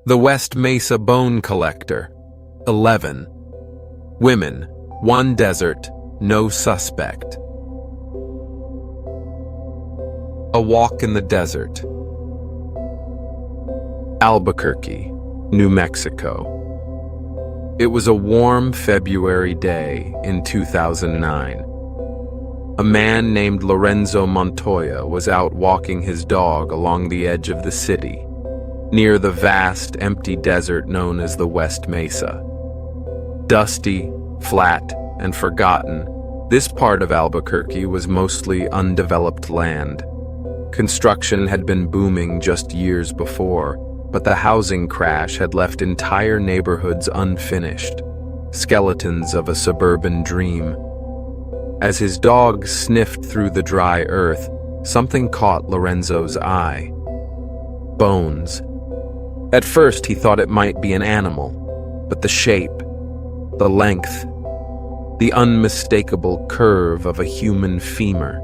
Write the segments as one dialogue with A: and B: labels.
A: The West Mesa Bone Collector. 11. Women. 1 desert. No suspect. A walk in the desert. Albuquerque, New Mexico. It was a warm February day in 2009. A man named Lorenzo Montoya was out walking his dog along the edge of the city, near the vast, empty desert known as the West Mesa. Dusty, flat, and forgotten, this part of Albuquerque was mostly undeveloped land. Construction had been booming just years before, but the housing crash had left entire neighborhoods unfinished, skeletons of a suburban dream. As his dog sniffed through the dry earth, something caught Lorenzo's eye. Bones. At first he thought it might be an animal, but the shape, the length, the unmistakable curve of a human femur.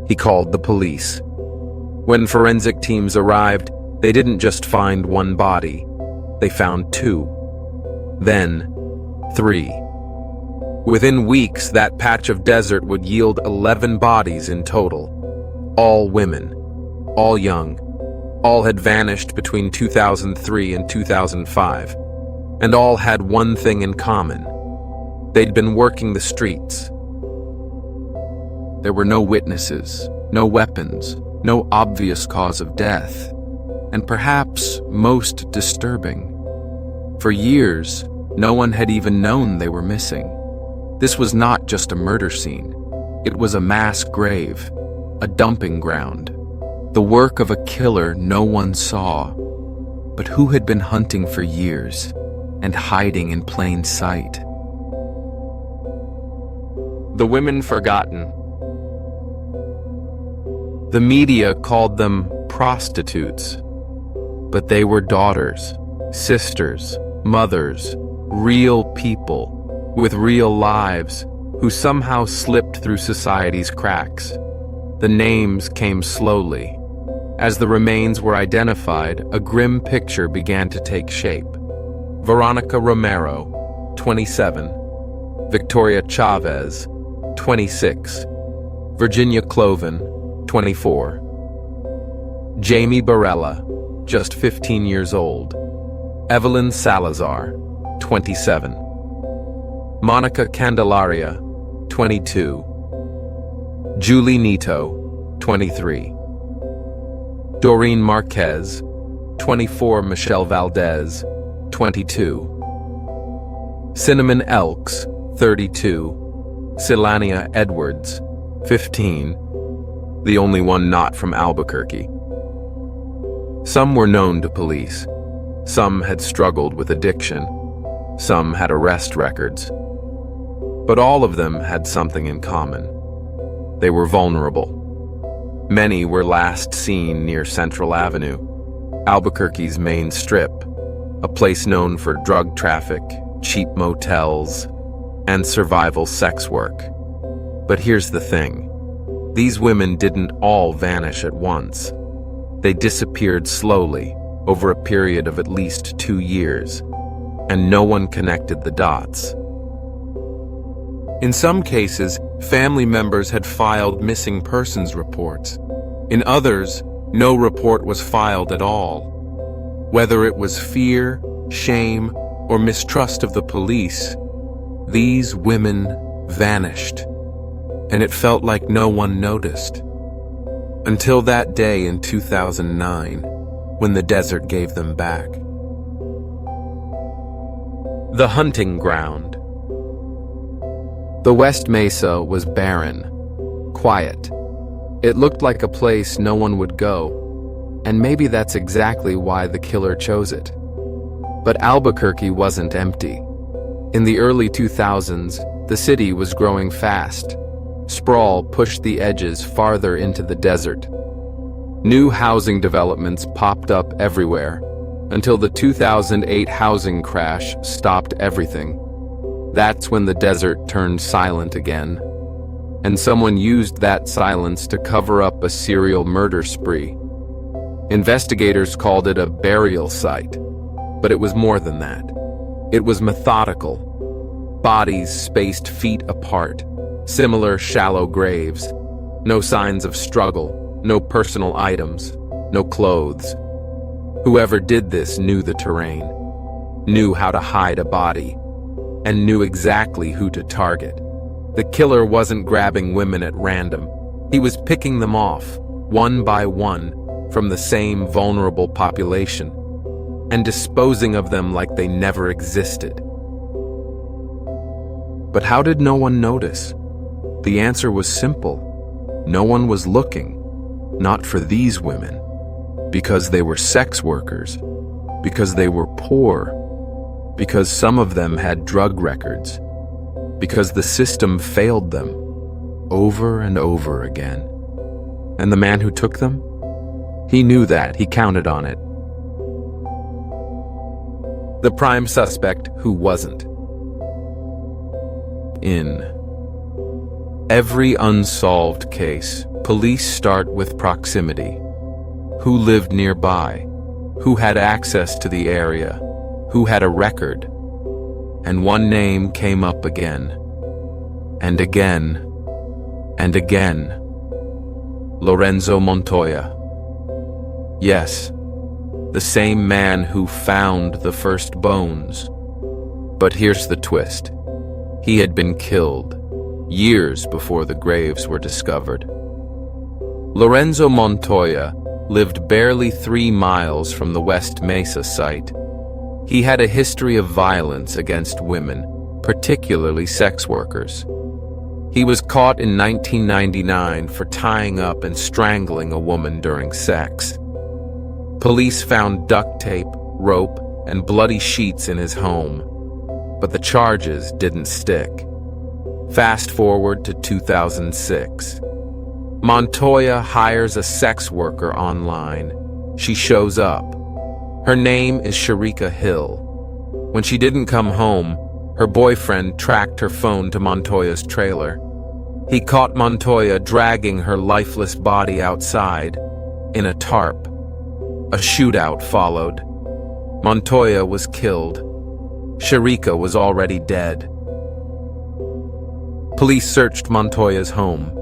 A: He called the police. When forensic teams arrived, they didn't just find 1 body, they found 2, then 3. Within weeks, that patch of desert would yield 11 bodies in total. All women, all young, all had vanished between 2003 and 2005, and all had one thing in common. They'd been working the streets. There were no witnesses, no weapons, no obvious cause of death. And perhaps most disturbing, for years, no one had even known they were missing. This was not just a murder scene. It was a mass grave, a dumping ground, the work of a killer no one saw, but who had been hunting for years and hiding in plain sight. The women forgotten. The media called them prostitutes. But they were daughters, sisters, mothers, real people, with real lives, who somehow slipped through society's cracks. The names came slowly. As the remains were identified, a grim picture began to take shape. Veronica Romero, 27. Victoria Chavez, 26. Virginia Cloven, 24. Jamie Barella, just 15 years old. Evelyn Salazar, 27. Monica Candelaria, 22. Julie Nito, 23. Doreen Marquez, 24. Michelle Valdez, 22. Cinnamon Elks, 32. Silania Edwards, 15. The only one not from Albuquerque. Some were known to police. Some had struggled with addiction. Some had arrest records. But all of them had something in common. They were vulnerable. Many were last seen near Central Avenue, Albuquerque's main strip, a place known for drug traffic, cheap motels, and survival sex work. But here's the thing. These women didn't all vanish at once. They disappeared slowly, over a period of at least 2 years, and no one connected the dots. In some cases, family members had filed missing persons reports. In others, no report was filed at all. Whether it was fear, shame, or mistrust of the police, these women vanished, and it felt like no one noticed. Until that day in 2009, when the desert gave them back. The hunting ground. The West Mesa was barren, quiet. It looked like a place no one would go, and maybe that's exactly why the killer chose it. But Albuquerque wasn't empty. In the early 2000s, the city was growing fast. Sprawl pushed the edges farther into the desert. New housing developments popped up everywhere, until the 2008 housing crash stopped everything. That's when the desert turned silent again, and someone used that silence to cover up a serial murder spree. Investigators called it a burial site, But it was more than that. It was methodical. Bodies spaced feet apart, similar shallow graves. No signs of struggle, no personal items, no clothes. Whoever did this knew the terrain, knew how to hide a body, and knew exactly who to target. The killer wasn't grabbing women at random. He was picking them off, one by one, from the same vulnerable population, and disposing of them like they never existed. But how did no one notice? The answer was simple. No one was looking, not for these women, because they were sex workers, because they were poor, because some of them had drug records, because the system failed them over and over again. And the man who took them? He knew that, he counted on it. The prime suspect who wasn't. In every unsolved case, police start with proximity. Who lived nearby? Who had access to the area? Who had a record? And one name came up again, and again, and again. Lorenzo Montoya. Yes, the same man who found the first bones. But here's the twist. He had been killed years before the graves were discovered. Lorenzo Montoya lived barely 3 miles from the West Mesa site. He had a history of violence against women, particularly sex workers. He was caught in 1999 for tying up and strangling a woman during sex. Police found duct tape, rope, and bloody sheets in his home, but the charges didn't stick. Fast forward to 2006. Montoya hires a sex worker online. She shows up. Her name is Sharika Hill. When she didn't come home, her boyfriend tracked her phone to Montoya's trailer. He caught Montoya dragging her lifeless body outside, in a tarp. A shootout followed. Montoya was killed. Sharika was already dead. Police searched Montoya's home.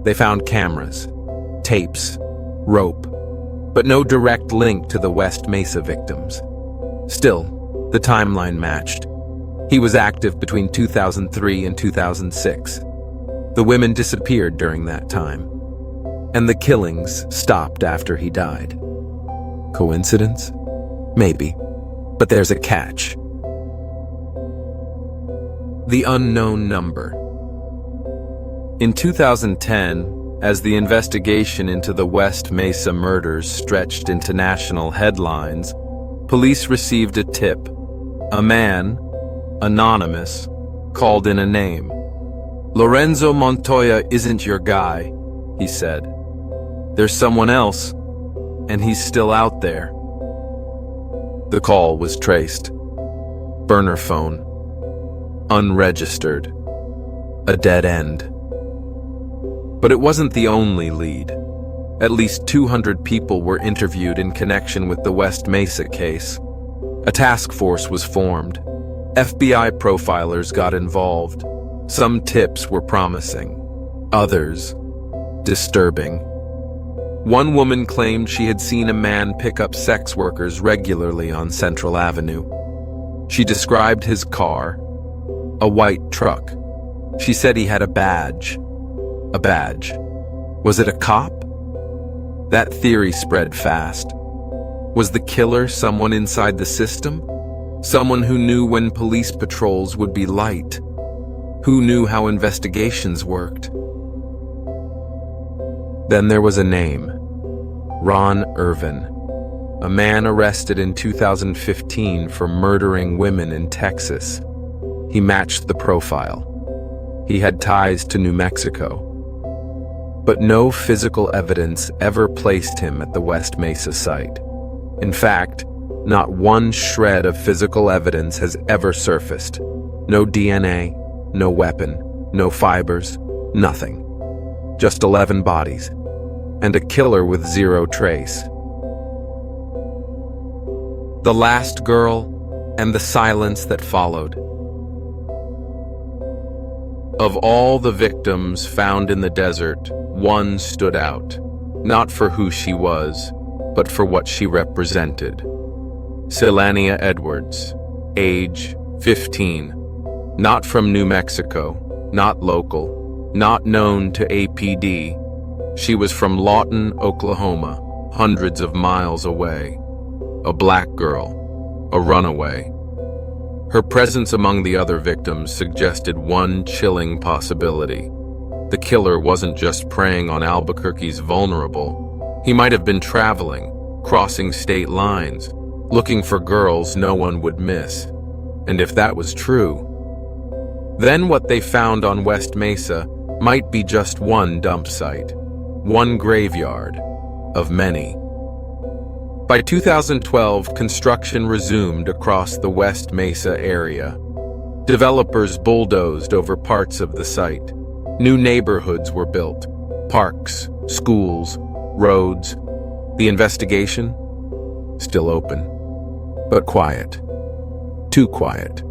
A: They found cameras, tapes, rope, but no direct link to the West Mesa victims. Still, the timeline matched. He was active between 2003 and 2006. The women disappeared during that time, and the killings stopped after he died. Coincidence? Maybe, but there's a catch. The unknown number. In 2010, as the investigation into the West Mesa murders stretched into national headlines, police received a tip. A man, anonymous, called in a name. "Lorenzo Montoya isn't your guy," he said. "There's someone else, and he's still out there." The call was traced. Burner phone. Unregistered. A dead end. But it wasn't the only lead. At least 200 people were interviewed in connection with the West Mesa case. A task force was formed. FBI profilers got involved. Some tips were promising. Others, disturbing. One woman claimed she had seen a man pick up sex workers regularly on Central Avenue. She described his car, a white truck. She said he had a badge. A badge. Was it a cop? That theory spread fast. Was the killer someone inside the system? Someone who knew when police patrols would be light? Who knew how investigations worked? Then there was a name. Ron Irvin. A man arrested in 2015 for murdering women in Texas. He matched the profile. He had ties to New Mexico. But no physical evidence ever placed him at the West Mesa site. In fact, not one shred of physical evidence has ever surfaced. No DNA, no weapon, no fibers, nothing. Just 11 bodies, and a killer with zero trace. The last girl, and the silence that followed. Of all the victims found in the desert, one stood out, not for who she was, but for what she represented. Sylania Edwards, age 15, not from New Mexico, not local, not known to APD. She was from Lawton, Oklahoma, hundreds of miles away. A black girl, a runaway. Her presence among the other victims suggested one chilling possibility. The killer wasn't just preying on Albuquerque's vulnerable. He might have been traveling, crossing state lines, looking for girls no one would miss. And if that was true, then what they found on West Mesa might be just one dump site, one graveyard of many. By 2012, construction resumed across the West Mesa area. Developers bulldozed over parts of the site. New neighborhoods were built, parks, schools, roads. The investigation? Still open, but quiet. Too quiet.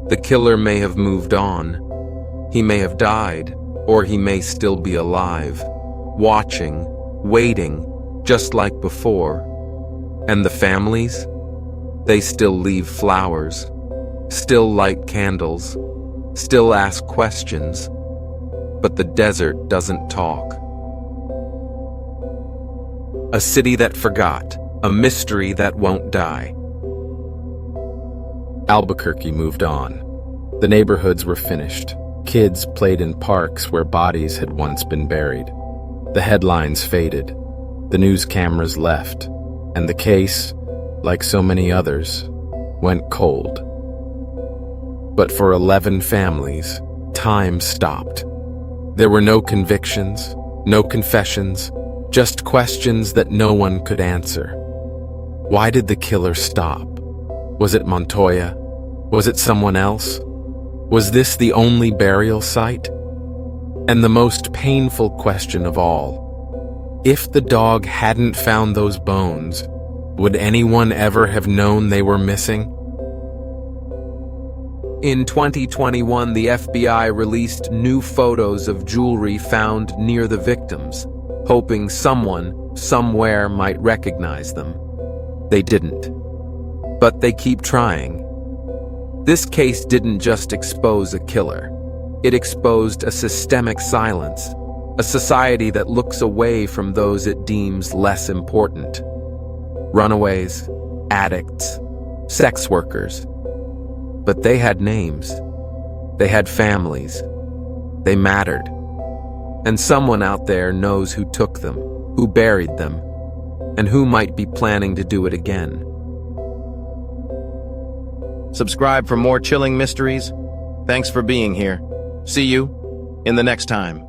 A: The killer may have moved on. He may have died, or he may still be alive, watching, waiting, just like before. And the families? They still leave flowers, still light candles, still ask questions. But the desert doesn't talk. A city that forgot, a mystery that won't die. Albuquerque moved on. The neighborhoods were finished. Kids played in parks where bodies had once been buried. The headlines faded. The news cameras left, and the case, like so many others, went cold. But for 11 families, time stopped. There were no convictions, no confessions, just questions that no one could answer. Why did the killer stop? Was it Montoya? Was it someone else? Was this the only burial site? And the most painful question of all, if the dog hadn't found those bones, would anyone ever have known they were missing? In 2021, the FBI released new photos of jewelry found near the victims, hoping someone, somewhere might recognize them. They didn't. But they keep trying. This case didn't just expose a killer. It exposed a systemic silence, a society that looks away from those it deems less important. Runaways, addicts, sex workers. But they had names. They had families. They mattered. And someone out there knows who took them, who buried them, and who might be planning to do it again.
B: Subscribe for more chilling mysteries. Thanks for being here. See you in the next time.